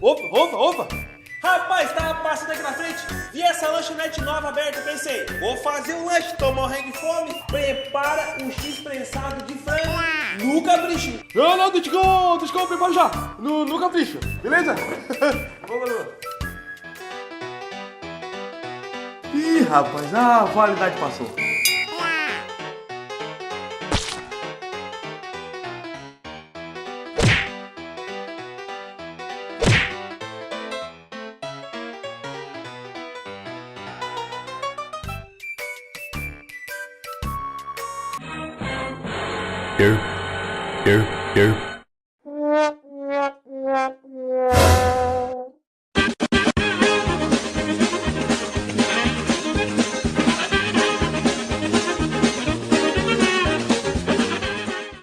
Opa! Rapaz, tava passando aqui na frente, vi essa lanchonete nova aberta e pensei, vou fazer um lanche, tô morrendo de fome. Prepara um X prensado de frango no capricho. Não, deixa que eu preparo já, no capricho, beleza? Vamos. Ih, rapaz, a validade passou. Here.